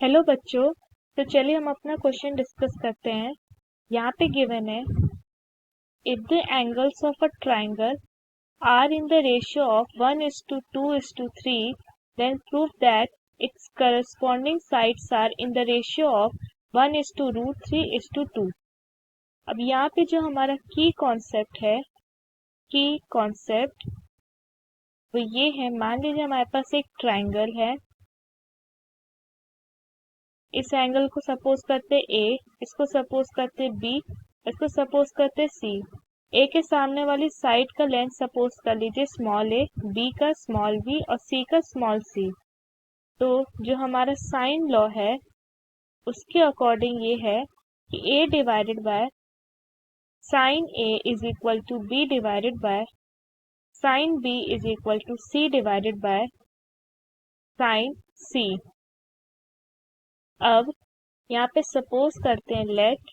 Hello बच्चों। तो चलिए हम अपना क्वेश्चन डिस्कस करते हैं। यहाँ पे गिवन है, if the angles of a triangle are in the ratio of 1:2:3, then prove that its corresponding sides are in the ratio of 1:√3:2। अब यहाँ पे जो हमारा की कॉन्सेप्ट वो ये है, मान लीजिए हमारे पास एक ट्राइंगल है। इस एंगल को सपोज करते ए, इसको सपोज करते बी, इसको सपोज करते सी। ए के सामने वाली साइड का लेंथ सपोज कर लीजिए स्मॉल ए, बी का स्मॉल बी और सी का स्मॉल सी। तो जो हमारा साइन लॉ है उसके अकॉर्डिंग ये है कि A divided by sine A is equal to B divided by sine B is equal to C divided by sine C. अब यहाँ पे सपोज करते हैं, let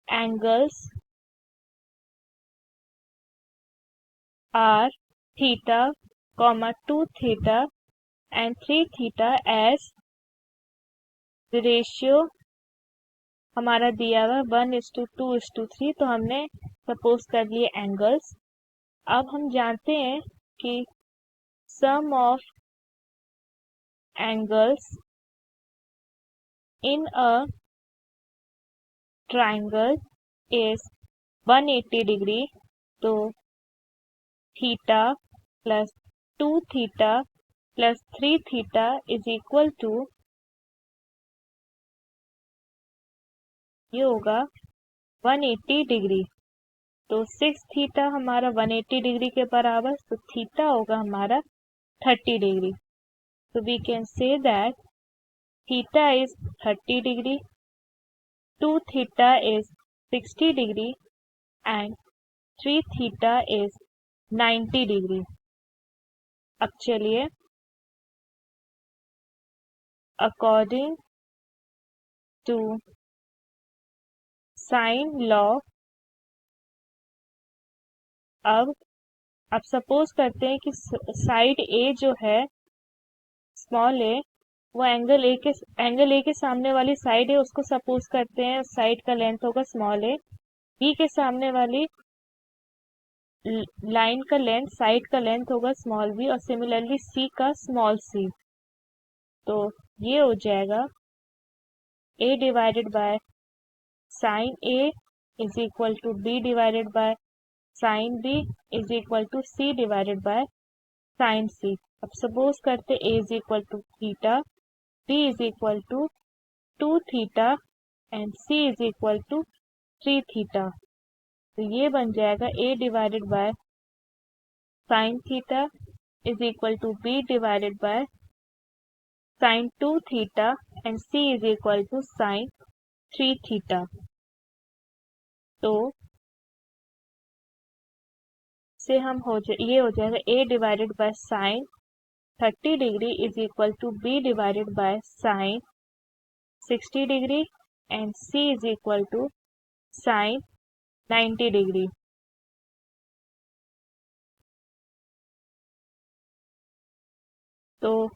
angles are theta, 2 theta and 3 theta as the ratio हमारा दिया हुआ 1:2:3। तो हमने सपोज कर लिए एंगल्स। अब हम जानते हैं कि sum of angles in a triangle is 180 degree. तो theta plus 2 theta plus 3 theta is equal to, ये होगा 180 डिग्री। तो 6 थीटा हमारा 180 डिग्री के बराबर, तो थीटा होगा हमारा 30 डिग्री। तो we can say that theta is 30 degree, 2 theta is 60 degree and 3 theta is 90 degree. अब चलिए, अकॉर्डिंग टू साइन लॉ, अब सपोज करते हैं कि साइड ए जो है स्मॉल ए, वो एंगल ए के सामने वाली साइड है, उसको सपोज करते हैं साइड का लेंथ होगा स्मॉल ए। बी के सामने वाली लाइन का लेंथ, साइड का लेंथ होगा स्मॉल बी, और सिमिलरली सी का स्मॉल सी। तो ये हो जाएगा A divided by sine A is equal to B divided by sine B is equal to C divided by sine C. अब सपोज करते A is equal to theta, B is equal to 2 theta and C is equal to 3 theta. तो ये बन जाएगा A divided by sign theta is equal to B divided by sine 2 theta and C is equal to sine 3 theta. तो से ये हो जाएगा A divided by sine 30 degree is equal to B divided by sine 60 degree and C is equal to sine 90 degree. तो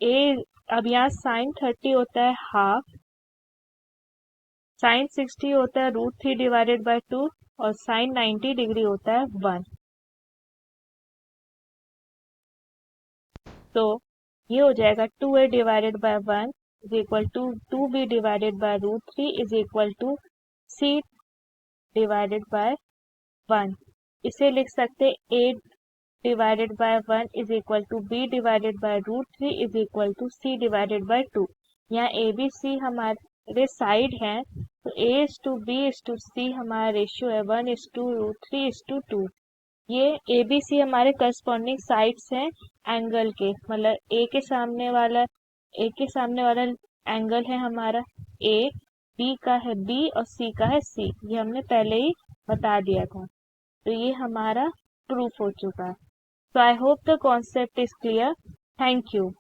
A, अब यहाँ sign 30 होता है हाफ, साइन 60 होता है √3 डिवाइडेड बाय 2 और साइन 90 डिग्री होता है 1। तो ये हो जाएगा 2a divided by 1 is equal to 2b divided by √3 is equal to c divided by 1। इसे लिख सकते a divided by 1 is equal to b divided by √3 is equal to c divided by 2। यहाँ a b c हमारे side हैं, तो a is to b is to c हमारा ratio है 1:3:2। ये ए बी सी हमारे करस्पॉन्डिंग साइड्स हैं angle के, मतलब ए के सामने वाला एंगल है हमारा ए, बी का है बी और सी का है सी। ये हमने पहले ही बता दिया था। तो ये हमारा प्रूफ हो चुका है। So I hope the concept is clear. Thank you.